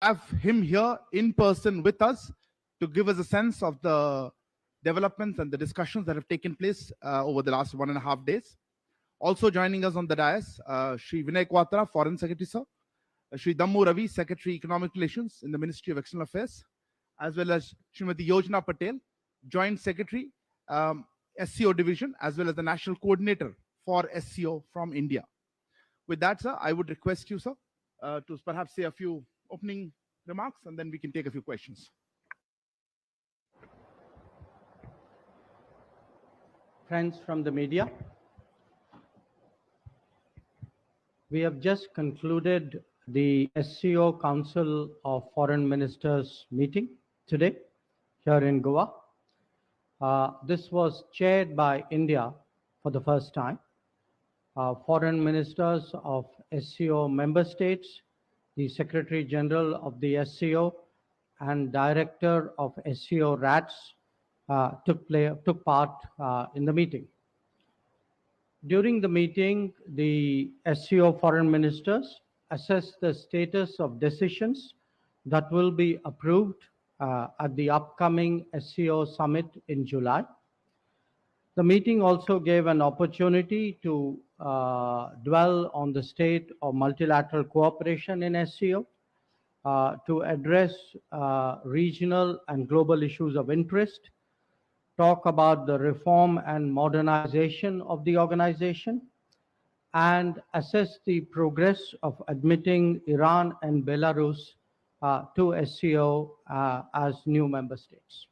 have him here in person with us to give us a sense of the developments and the discussions that have taken place over the last 1.5 days. Also joining us on the dais, Shri Vinay Quatra, Foreign Secretary, sir. Shri Dammu Ravi, Secretary Economic Relations in the Ministry of External Affairs, as well as Srimati Yojana Patel, Joint Secretary, SCO Division, as well as the National Coordinator for SCO from India. With that, sir, I would request you, sir, to perhaps say a few opening remarks, and then we can take a few questions. Friends from the media, we have just concluded the SCO Council of Foreign Ministers meeting today here in Goa. This was chaired by India for the first time. Foreign ministers of SCO member states, the Secretary General of the SCO, and Director of SCO RATS took part in the meeting. During the meeting, the SCO foreign ministers assessed the status of decisions that will be approved at the upcoming SCO summit in July. The meeting also gave an opportunity to dwell on the state of multilateral cooperation in SCO, to address regional and global issues of interest, talk about the reform and modernization of the organization, and assess the progress of admitting Iran and Belarus to SCO as new member states.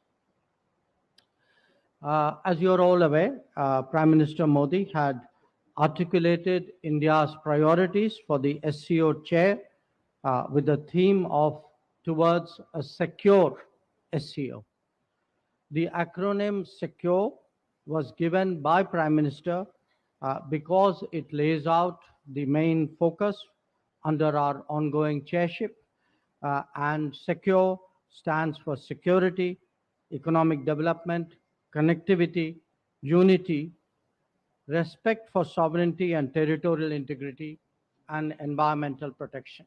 As you're all aware, Prime Minister Modi had articulated India's priorities for the SCO chair with the theme of towards a secure SCO. The acronym SCO was given by Prime Minister because it lays out the main focus under our ongoing chairship, and SCO stands for security, economic development, connectivity, unity, respect for sovereignty and territorial integrity, and environmental protection.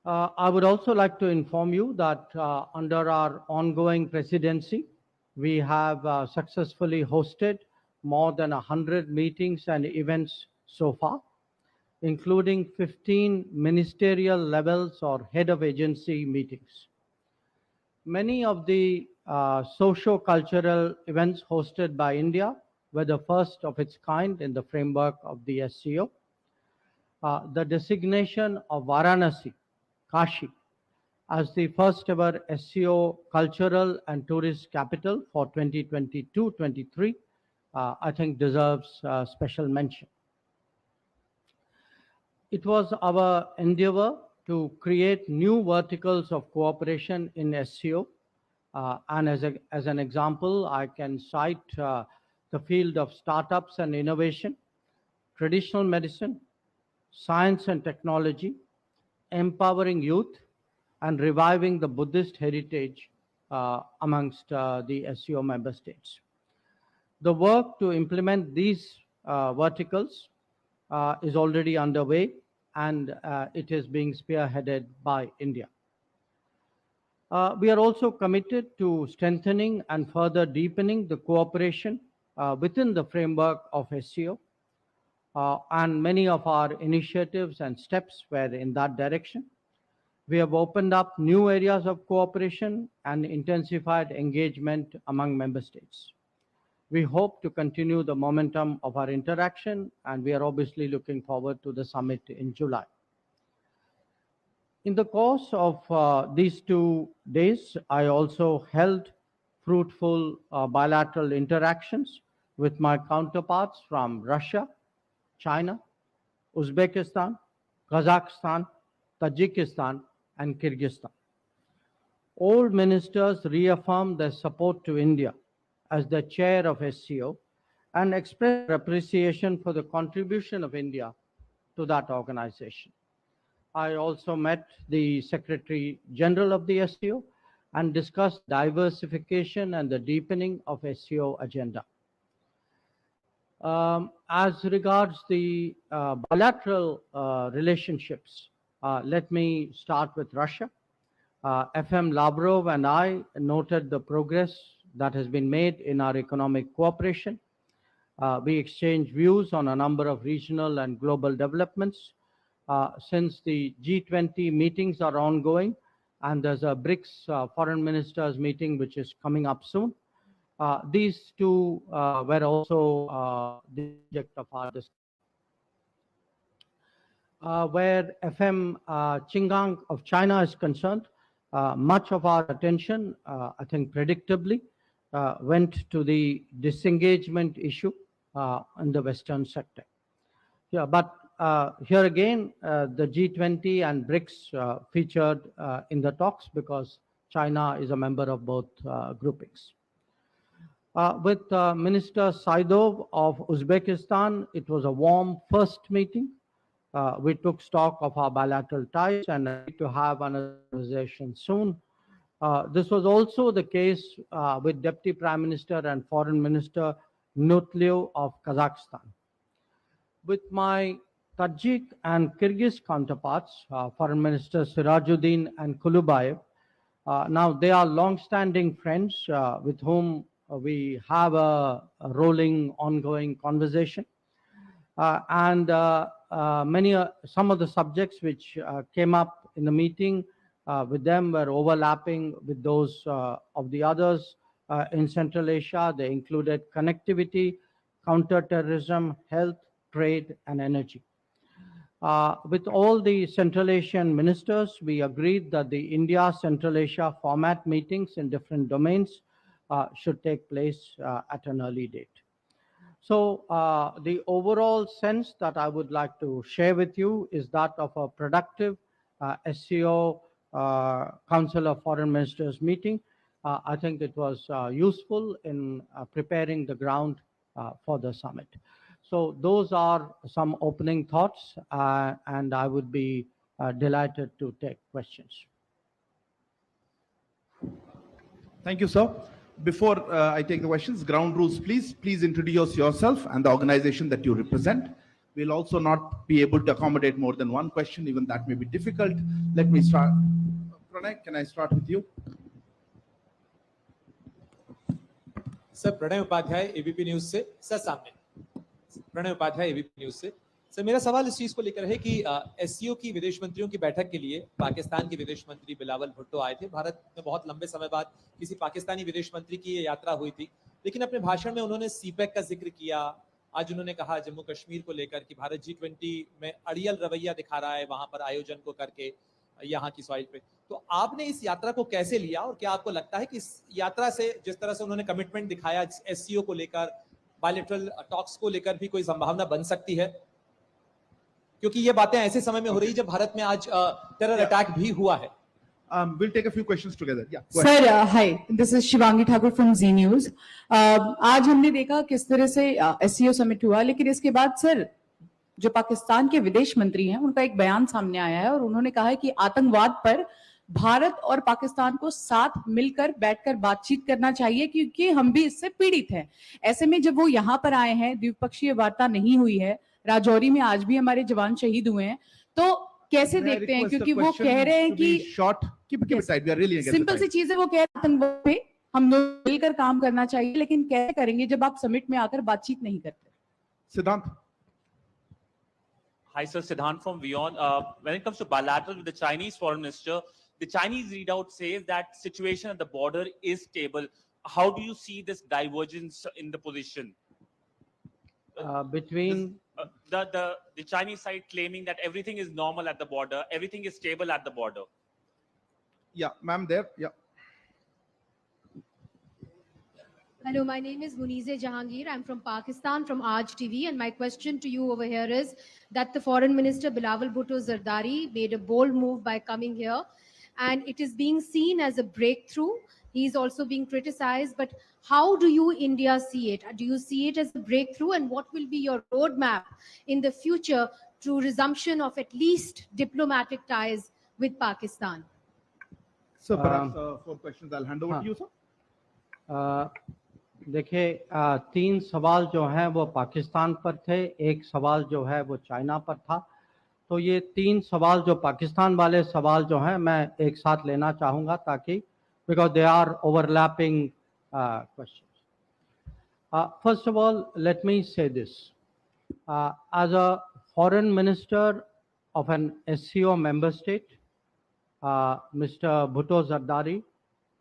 I would also like to inform you that under our ongoing presidency, we have successfully hosted more than 100 meetings and events so far, including 15 ministerial levels or head of agency meetings. Many of the socio-cultural events hosted by India were the first of its kind in the framework of the SCO. The designation of Varanasi, Kashi, as the first ever SCO cultural and tourist capital for 2022-23, I think deserves special mention. It was our endeavor to create new verticals of cooperation in SCO. And as an example, I can cite the field of startups and innovation, traditional medicine, science and technology, empowering youth, and reviving the Buddhist heritage amongst the SCO member states. The work to implement these verticals is already underway, and it is being spearheaded by India. We are also committed to strengthening and further deepening the cooperation within the framework of SCO, and many of our initiatives and steps were in that direction. We have opened up new areas of cooperation and intensified engagement among member states. We hope to continue the momentum of our interaction, and we are obviously looking forward to the summit in July. In the course of these 2 days, I also held fruitful bilateral interactions with my counterparts from Russia, China, Uzbekistan, Kazakhstan, Tajikistan, and Kyrgyzstan. All ministers reaffirmed their support to India as the chair of SCO and expressed appreciation for the contribution of India to that organization. I also met the Secretary General of the SCO and discussed diversification and the deepening of SCO agenda. As regards the bilateral relationships, Let me start with Russia. FM Lavrov and I noted the progress that has been made in our economic cooperation. We exchanged views on a number of regional and global developments. Since the G20 meetings are ongoing, and there's a BRICS foreign ministers meeting which is coming up soon, these two were also the subject of our discussion. Where FM Qingang of China is concerned, much of our attention, I think predictably, went to the disengagement issue in the Western sector. Yeah, but here again, the G20 and BRICS featured in the talks because China is a member of both groupings. With Minister Saidov of Uzbekistan, it was a warm first meeting. We took stock of our bilateral ties and agreed to have another conversation soon. This was also the case with Deputy Prime Minister and Foreign Minister Nutliev of Kazakhstan. With my Tajik and Kyrgyz counterparts, Foreign Minister Sirajuddin and Kulubayev, now they are long-standing friends with whom we have a rolling, ongoing conversation. And some of the subjects which came up in the meeting with them were overlapping with those of the others in Central Asia. They included connectivity, counter-terrorism, health, trade, and energy. With all the Central Asian ministers, we agreed that the India-Central Asia format meetings in different domains should take place at an early date. So the overall sense that I would like to share with you is that of a productive SCO Council of Foreign Ministers meeting. I think it was useful in preparing the ground for the summit. So those are some opening thoughts, and I would be delighted to take questions. Thank you, sir. Before I take the questions, ground rules, please. Please introduce yourself and the organization that you represent. We'll also not be able to accommodate more than one question, even that may be difficult. Let me start. Pranay, can I start with you? Sir Pranay Upadhyay ABP news से sir सामने Pranay Upadhyay ABP news से sir मेरा सवाल इस चीज को लेकर है कि एससीओ की विदेश मंत्रियों की बैठक के लिए पाकिस्तान के विदेश मंत्री बिलावल भुट्टो आए थे। भारत में बहुत लंबे समय बाद किसी पाकिस्तानी विदेश मंत्री की ये यात्रा हुई थी, लेकिन अपने भाषण में उन्होंने सीपैक का जिक्र किया। आज उन्होंने कहा जम्मू कश्मीर को लेकर कि भारत G20 में अड़ियल रवैया दिखा रहा है वहां पर आयोजन को करके यहाँ की सॉइल पे। तो आपने इस यात्रा को कैसे लिया और क्या आपको लगता है कि इस यात्रा से जिस तरह से उन्होंने कमिटमेंट दिखाया एससीओ को लेकर, बायलैटरल टॉक्स को लेकर भी कोई संभावना बन सकती है? क्योंकि ये बातें ऐसे समय में हो रही जब भारत में आज टेरर अटैक भी हुआ है। We'll take a few questions together. Yeah. Sir, hi. This is Shivangi Thakur from Z News. आज हमने देखा किस तरह से SCO समिट हुआ, लेकिन इसके बाद सर जो पाकिस्तान के विदेश मंत्री हैं उनका एक बयान सामने आया है और उन्होंने कहा है कि आतंकवाद पर भारत और पाकिस्तान को साथ मिलकर बैठकर बातचीत करना चाहिए क्योंकि हम भी इससे पीड़ित हैं। ऐसे में जब वो यहाँ पर आए हैं, द्विपक्षीय वार्ता नहीं हुई है, राजौरी में आज भी हमारे जवान शहीद हुए हैं, तो कैसे देखते हैं? क्योंकि वो कह रहे हैं कि सिंपल सी चीज है, वो कह रहे हैं आतंकवाद पे हम दोनों मिलकर काम करना चाहिए, लेकिन कैसे करेंगे जब आप समिट में आकर बातचीत नहीं करते? Siddhant. Hi, sir. Siddhant from WION. When it comes to bilateral with the Chinese foreign minister, the Chinese readout says that situation at the border is stable. How do you see this divergence in the position? Between the Chinese side claiming that everything is normal at the border, everything is stable at the border. Yeah, ma'am, there. Yeah. Hello, my name is Munize Jahangir. I'm from Pakistan, from Aaj TV, and my question to you over here is that the Foreign Minister Bilaval Bhutto Zardari made a bold move by coming here, and it is being seen as a breakthrough. He's also being criticized, but how do you, India, see it? Do you see it as a breakthrough, and what will be your roadmap in the future to resumption of at least diplomatic ties with Pakistan? So perhaps 4 questions I'll hand over to you, sir. देखिए, 3 सवाल जो हैं वो पाकिस्तान पर थे, एक सवाल जो है वो चाइना पर था। तो ये 3 सवाल जो पाकिस्तान वाले सवाल जो हैं मैं एक साथ लेना चाहूँगा ताकि because they are overlapping questions. First of all, let me say this. As a foreign minister of an SCO member state, Mr. Bhutto Zardari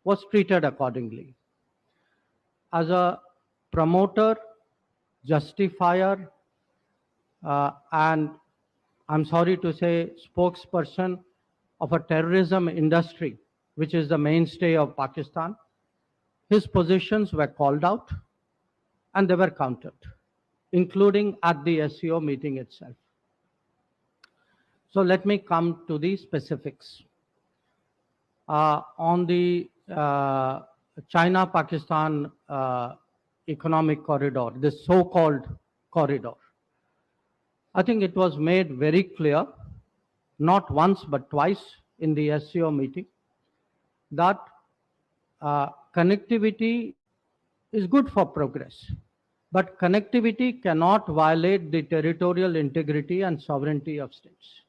was treated accordingly. As a promoter, justifier, and I'm sorry to say spokesperson of a terrorism industry, which is the mainstay of Pakistan, his positions were called out and they were countered, including at the SCO meeting itself. So let me come to the specifics. On the China-Pakistan economic corridor, this so-called corridor, I think it was made very clear, not once but twice in the SCO meeting, that connectivity is good for progress, but connectivity cannot violate the territorial integrity and sovereignty of states.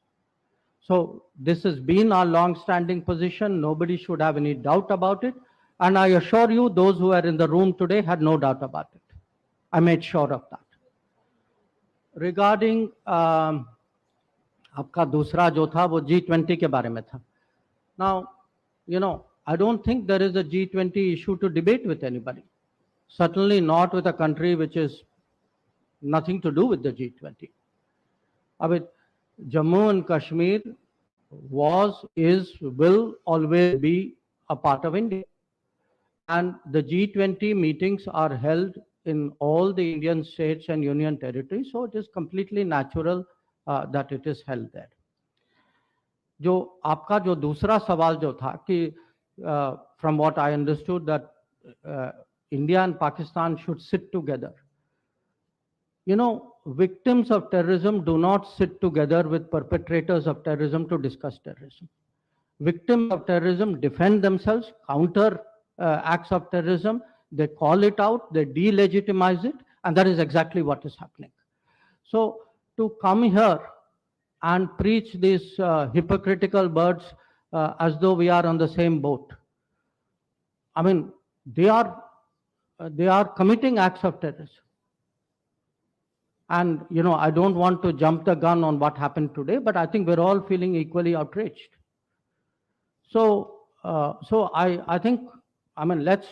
So this has been our long-standing position. Nobody should have any doubt about it. And I assure you, those who are in the room today had no doubt about it. I made sure of that. Regarding आपका दूसरा जो था वो G20 के बारे में था. Now, you know, I don't think there is a G20 issue to debate with anybody. Certainly not with a country which is nothing to do with the G20. I mean, Jammu and Kashmir was, is, will always be a part of India. And the G20 meetings are held in all the Indian states and union territories, so it is completely natural that it is held there. जो आपका जो दूसरा सवाल जो था कि from what I understood that India and Pakistan should sit together. You know, victims of terrorism do not sit together with perpetrators of terrorism to discuss terrorism. Victims of terrorism defend themselves, counter acts of terrorism, they call it out, they delegitimize it, and that is exactly what is happening. So to come here and preach these hypocritical words as though we are on the same boat, I mean, they are committing acts of terrorism. And, you know, I don't want to jump the gun on what happened today, but I think we're all feeling equally outraged. So, I think, I mean, let's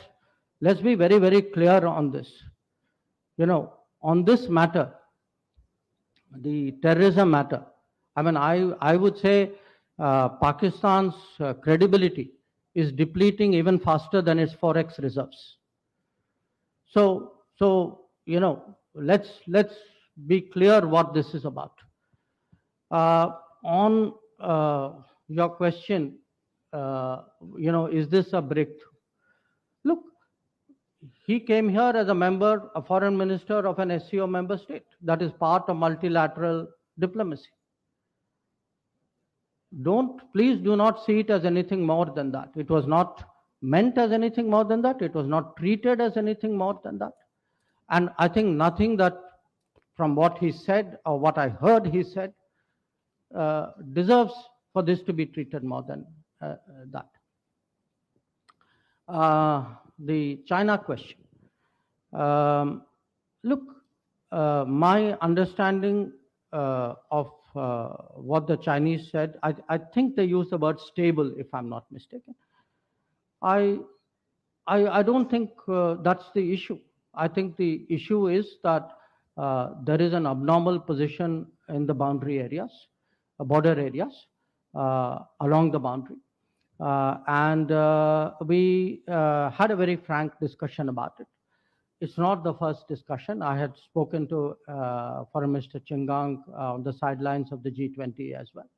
be very, very clear on this. You know, on this matter, the terrorism matter, I mean, I would say Pakistan's credibility is depleting even faster than its forex reserves. So, you know, let's be clear what this is about. On your question, you know, is this a breakthrough? Look, he came here as a member, a foreign minister of an SCO member state. That is part of multilateral diplomacy. Please do not see it as anything more than that. It was not meant as anything more than that. It was not treated as anything more than that. And I think nothing that from what he said or what I heard he said deserves for this to be treated more than that. The China question. Look, my understanding of what the Chinese said, I think they used the word stable, if I'm not mistaken. I don't think that's the issue. I think the issue is that there is an abnormal position in the boundary areas, border areas along the boundary. And we had a very frank discussion about it. It's not the first discussion. I had spoken to Foreign Minister Chingang on the sidelines of the G20 as well.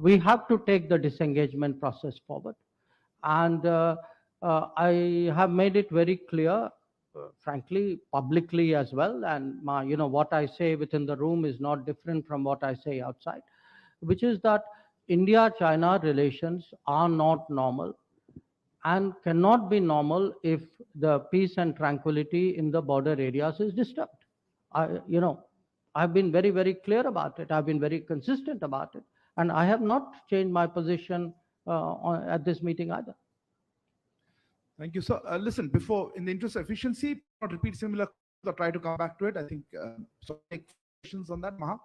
We have to take the disengagement process forward. And I have made it very clear, frankly, publicly as well. And you know, what I say within the room is not different from what I say outside, which is that India-China relations are not normal and cannot be normal if the peace and tranquility in the border areas is disturbed. I've been very, very clear about it. I've been very consistent about it. And I have not changed my position at this meeting either. Thank you. So listen, before, in the interest of efficiency, not repeat similar or try to come back to it. I think, so take questions on that, Maha.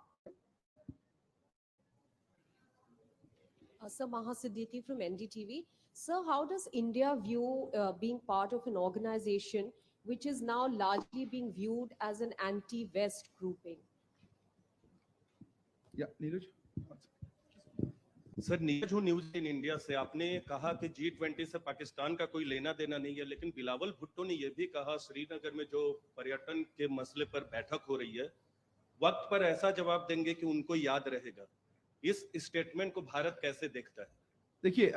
Sir, Maha Siddiqui from NDTV. Sir, how does India view being part of an organization which is now largely being viewed as an anti-West grouping? Yeah, Neeraj. Sir Neeraj हूँ news in India से। आपने कहा कि G20 से पाकिस्तान का कोई लेना देना नहीं है, लेकिन बिलावल भुट्टो ने यह भी कहा श्रीनगर में जो पर्यटन के मसले पर बैठक हो रही है, वक्त पर ऐसा जवाब देंगे कि उनको याद रहेगा। इस स्टेटमेंट को भारत कैसे देखता है? देखिए,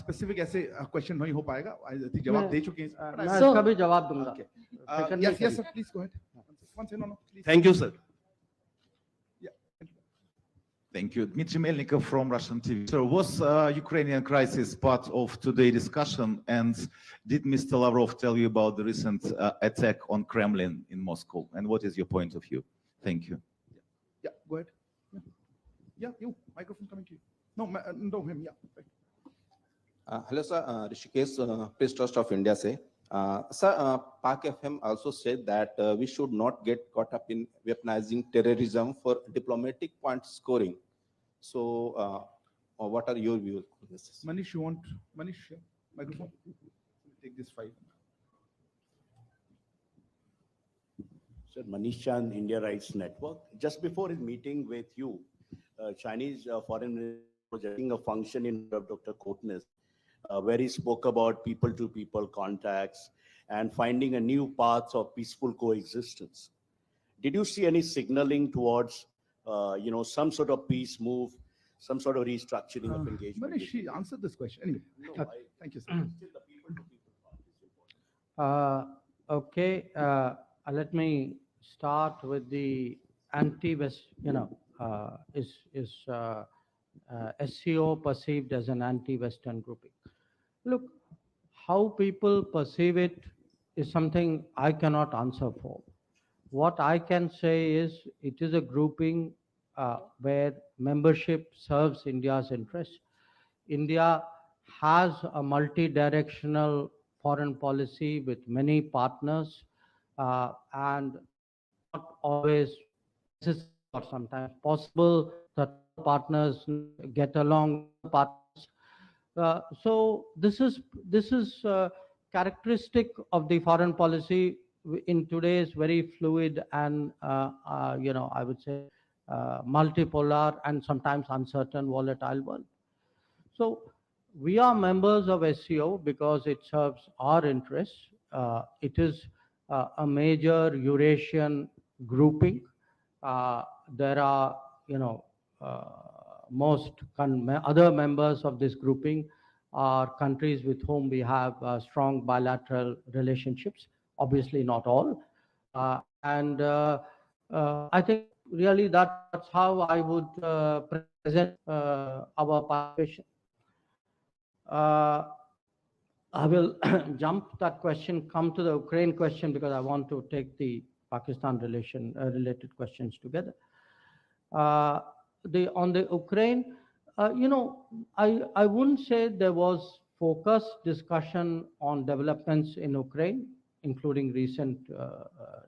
स्पेसिफिक ऐसे क्वेश्चन नहीं हो पाएगा, जवाब दे चुके हैं। मैं इसका भी जवाब दूंगा। Yes, yes, sir, please go ahead. One second, no, please. Thank you sir. Thank you. Dmitry Melnikov from Russian TV. So was Ukrainian crisis part of today's discussion? And did Mr. Lavrov tell you about the recent attack on Kremlin in Moscow? And what is your point of view? Thank you. Yeah, go ahead. Yeah, you. Microphone coming to you. No, him. Yeah. Right. Hello, sir. Rishikesh, Press Trust of India say. Sir, Pak FM also said that we should not get caught up in weaponizing terrorism for diplomatic point scoring. So, what are your views on this? Manish, you want Manish? Yeah. Microphone. Take this 5. Sir, Manish Chan, India Rights Network. Just before his meeting with you, Chinese foreign minister was having a function in Dr. Kotnes, where he spoke about people-to-people contacts and finding a new path of peaceful coexistence. Did you see any signaling towards, some sort of peace move, some sort of restructuring of engagement? Manish, she answered this question. Anyway, No, thank you, sir. still the people-to-people part is important. Okay, let me start with the anti-West, SCO perceived as an anti-Western grouping. Look, how people perceive it is something I cannot answer for. What I can say is it is a grouping where membership serves India's interests. India has a multi-directional foreign policy with many partners, and not always necessary or sometimes possible that partners get along with partners. So this is characteristic of the foreign policy in today's very fluid and I would say multipolar and sometimes uncertain, volatile world. So we are members of SCO because it serves our interests. It is a major Eurasian grouping. There are, most other members of this grouping are countries with whom we have strong bilateral relationships. Obviously, not all. And I think really that's how I would present our participation. I will jump that question, come to the Ukraine question, because I want to take the Pakistan related questions together. On the Ukraine, I wouldn't say there was focused discussion on developments in Ukraine, including recent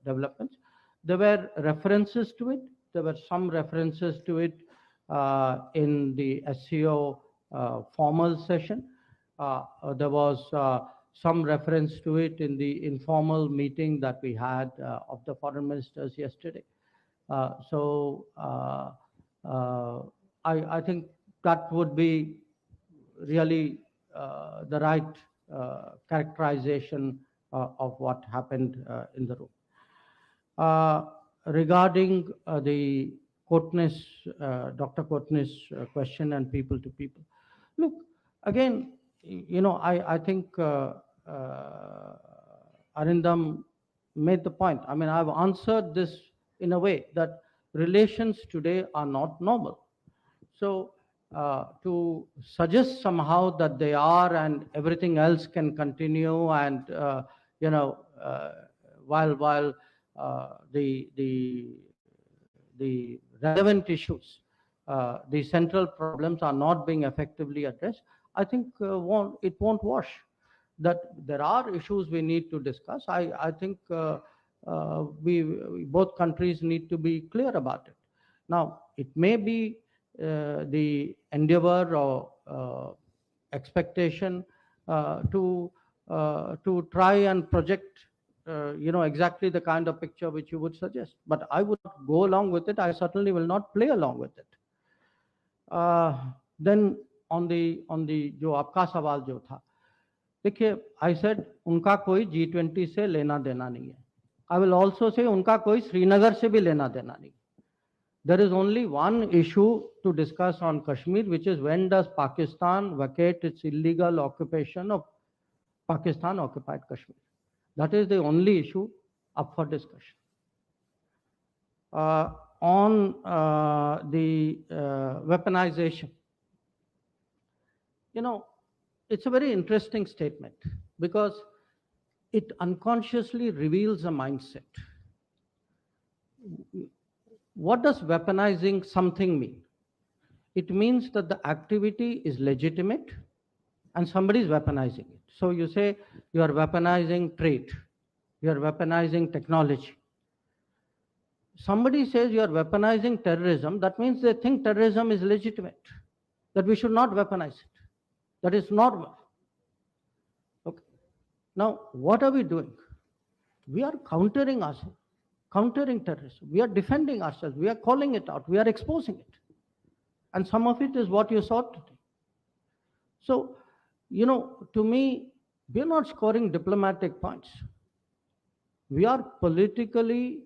developments. There were references to it. There were some references to it in the SCO formal session. There was some reference to it in the informal meeting that we had of the foreign ministers yesterday. So I think that would be really the right characterization of what happened in the room. Regarding the Kotnes, Dr. Kotnes question and people to people. Look, again, I think Arindam made the point. I mean, I've answered this in a way that relations today are not normal. So to suggest somehow that they are and everything else can continue and, while the relevant issues, the central problems are not being effectively addressed, I think it won't wash. That there are issues we need to discuss. I think we both countries need to be clear about it. Now, it may be the endeavor or expectation to try and project exactly the kind of picture which you would suggest, but I would not go along with it. I certainly will not play along with it. Then on the जो आपका सवाल जो था, देखिए, I said उनका कोई G20 से लेना देना नहीं है. I will also say उनका कोई श्रीनगर से भी लेना देना नहीं. There is only one issue to discuss on Kashmir, which is when does Pakistan vacate its illegal occupation of Pakistan occupied Kashmir. That is the only issue up for discussion. On the weaponization, it's a very interesting statement because it unconsciously reveals a mindset. What does weaponizing something mean? It means that the activity is legitimate and somebody is weaponizing it. So you say you are weaponizing trade, you are weaponizing technology. Somebody says you are weaponizing terrorism, that means they think terrorism is legitimate, that we should not weaponize it. That is normal. Okay. Now, what are we doing? We are countering ourselves, countering terrorism. We are defending ourselves. We are calling it out. We are exposing it. And some of it is what you saw today. So, to me, we are not scoring diplomatic points. We are politically,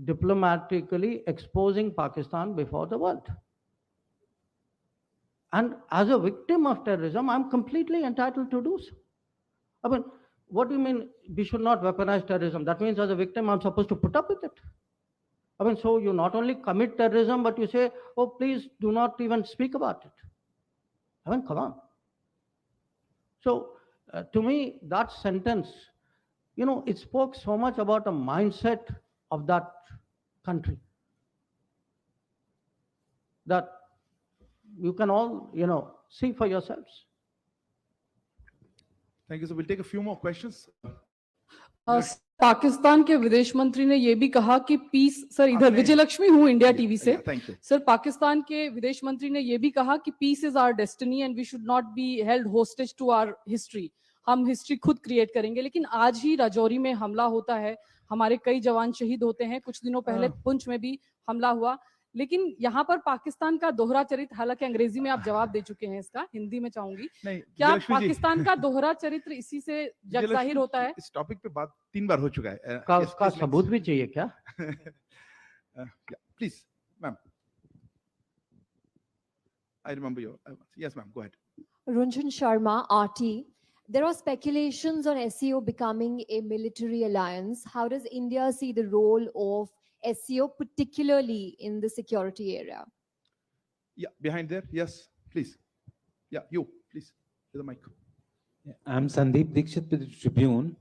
diplomatically exposing Pakistan before the world. And as a victim of terrorism, I'm completely entitled to do so. I mean, what do you mean we should not weaponize terrorism? That means as a victim, I'm supposed to put up with it. I mean, so you not only commit terrorism, but you say, oh, please do not even speak about it. I mean, come on. So to me, that sentence, it spoke so much about a mindset of that country that you can all, see for yourselves. Thank you. So we'll take a few more questions. Pakistan के विदेश मंत्री ने ये भी कहा कि piece, sir इधर विजय लक्ष्मी हूँ इंडिया टीवी से. सर, पाकिस्तान के विदेश मंत्री ने ये भी कहा कि peace is our destiny and we should not be held hostage to our history. हम हिस्ट्री खुद क्रिएट करेंगे. लेकिन आज ही राजौरी में हमला होता है, हमारे कई जवान शहीद होते हैं. कुछ दिनों पहले पुंछ में भी हमला हुआ. लेकिन यहाँ पर पाकिस्तान का दोहरा चरित्र, हालांकि अंग्रेजी में आप जवाब दे चुके हैं, इसका हिंदी में चाहूंगी, क्या पाकिस्तान का दोहरा चरित्र इसी से जग जाहिर होता है? इस टॉपिक पे बात 3 बार हो चुका है. उसका सबूत भी चाहिए क्या? Please ma'am, I remember you. Yes, ma'am, go ahead. Runjhun Sharma, RT. There are speculations on SCO becoming a military alliance. How does India see the role of SCO, particularly in the security area? Yeah, behind there. Yes, please. Yeah, you, please. To the mic. I'm Sandeep Dikshit with the Tribune.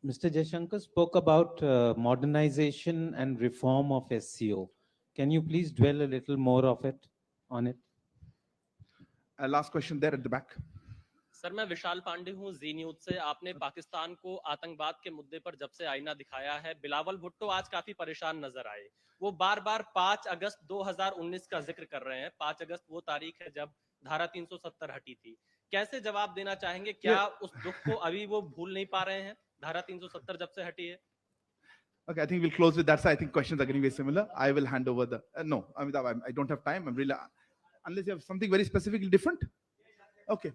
Mr. Jaishankar spoke about modernization and reform of SCO. Can you please dwell a little more on it? Last question there at the back. Sir, मैं विशाल पांडे हूँ जी news से. आपने पाकिस्तान को आतंकवाद के मुद्दे पर जब से आईना दिखाया है, बिलावल भुट्टो आज काफी परेशान नजर आए. वो बार-बार 5 अगस्त 2019 का जिक्र कर रहे हैं. 5 अगस्त वो तारीख है जब धारा 370 हटी थी. कैसे जवाब देना चाहेंगे? क्या उस दुख को अभी वो भूल नहीं पा रहे हैं, धारा 370 जब से हटी है? Okay, I think we'll close with that. So I think questions are getting very similar. I will hand over the no, Amitabh, I don't have time. I'm really, unless you have something very specifically different. Okay.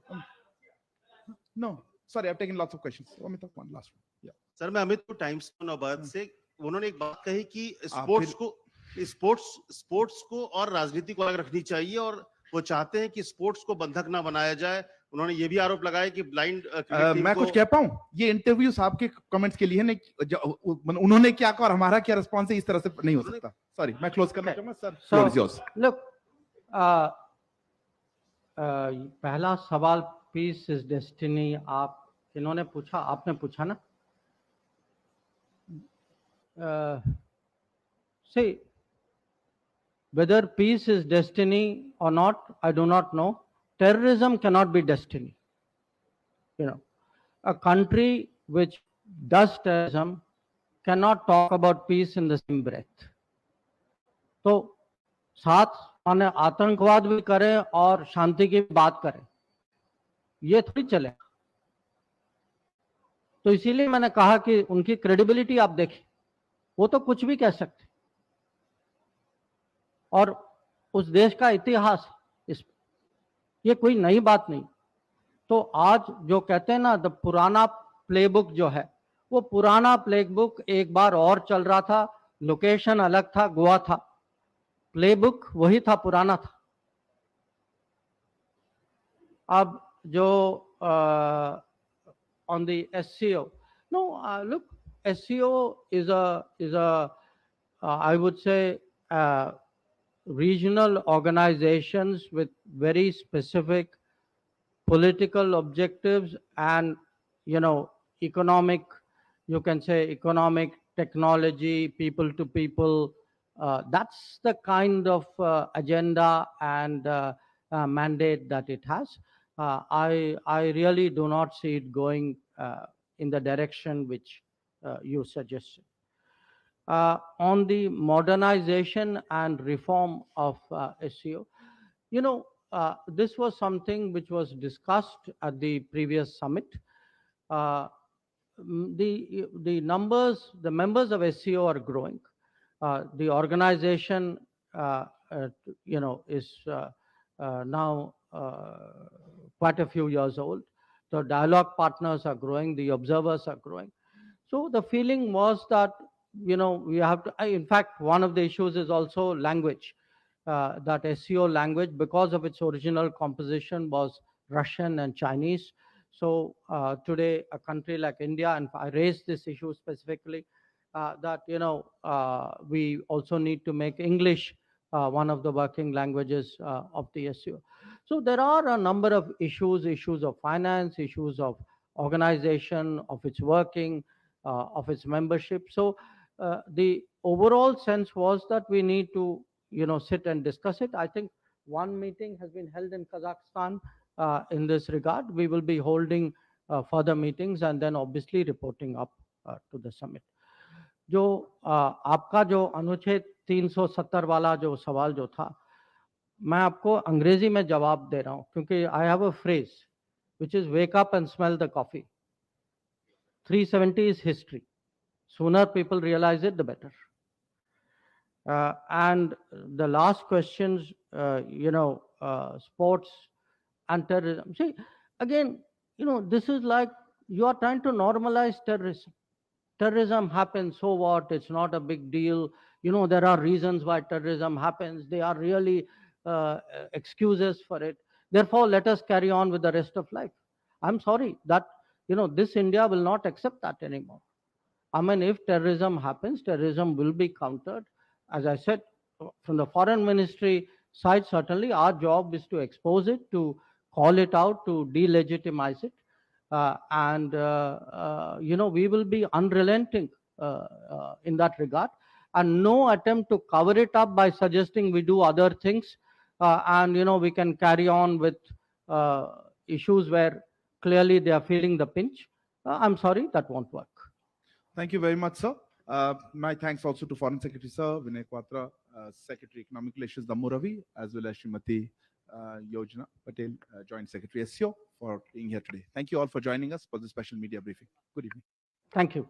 No, sorry, I've taken lots of questions. Amitabh, one last one. Yeah. Sir, मैं अमित को times नौबाद से, उन्होंने एक बात कही कि sports को और राजनीति को अलग रखनी चाहिए और वो चाहते हैं कि स्पोर्ट्स को बंधक ना बनाया जाए. उन्होंने ये भी आरोप लगाया कि ब्लाइंड मैं कुछ कह पाऊं? ये इंटरव्यूज आपके कमेंट्स के लिए नहीं, उन्होंने क्या कहा और हमारा क्या रिस्पॉन्स है, इस तरह से नहीं हो सकता. सॉरी, मैं क्लोज करना चाहूंगा. Sir, floor is yours. Look, पहला सवाल पीस इज डेस्टिनी, आप इन्होंने पूछा, आपने पूछा ना. See, whether peace is destiny or not, I do not know. Terrorism cannot be destiny. You know, a country which does terrorism cannot talk about peace in the same breath. तो साथ माने आतंकवाद भी करें और शांति की बात करें, ये थोड़ी चलेगा। तो इसीलिए मैंने कहा कि उनकी क्रेडिबिलिटी आप देखें, वो तो कुछ भी कह सकते, और उस देश का इतिहास इस, ये कोई नई बात नहीं। तो आज जो कहते हैं ना, द पुराना प्लेबुक जो है, वो पुराना प्लेबुक एक बार और चल रहा था, लोकेशन अलग था, गोवा था, प्लेबुक वही था, पुराना था। अब जो on the SCO, no, look, SCO is a I would say regional organizations with very specific political objectives and, you know, economic, you can say economic, technology, people to people. That's the kind of agenda and mandate that it has. I really do not see it going in the direction which you suggested. On the modernization and reform of SCO, you know, this was something which was discussed at the previous summit. The numbers, the members of SCO are growing. The organization, you know, is now quite a few years old. The dialogue partners are growing, the observers are growing. So the feeling was that, you know, we have to, in fact, one of the issues is also language. That SCO language, because of its original composition, was Russian and Chinese. So today, a country like India, and I raised this issue specifically, that, you know, we also need to make English one of the working languages of the SCO. So there are a number of issues of finance, issues of organization, of its working, of its membership. So the overall sense was that we need to, you know, sit and discuss it. I think one meeting has been held in Kazakhstan in this regard. We will be holding further meetings and then obviously reporting up to the summit. जो आपका जो अनुच्छेद 370 वाला जो सवाल जो था, मैं आपको अंग्रेजी में जवाब दे रहा हूं, क्योंकि I have a phrase which is wake up and smell the coffee. 370 is history. Sooner people realize it, the better. And the last questions, you know, sports and terrorism. See, again, you know, this is like you are trying to normalize terrorism. Terrorism happens, so what? It's not a big deal. You know, there are reasons why terrorism happens. They are really excuses for it. Therefore, let us carry on with the rest of life. I'm sorry that, you know, this India will not accept that anymore. I mean, if terrorism happens, terrorism will be countered. As I said, from the foreign ministry side, certainly our job is to expose it, to call it out, to delegitimize it. You know, we will be unrelenting in that regard, and no attempt to cover it up by suggesting we do other things, and, you know, we can carry on with issues where clearly they are feeling the pinch. I'm sorry, that won't work. Thank you very much, sir. My thanks also to Foreign Secretary, sir, Vinay Quatra, Secretary Economic Relations, Damuravi, as well as Srimati Yojana Patel, Joint Secretary SCO, for being here today. Thank you all for joining us for this special media briefing. Good evening. Thank you.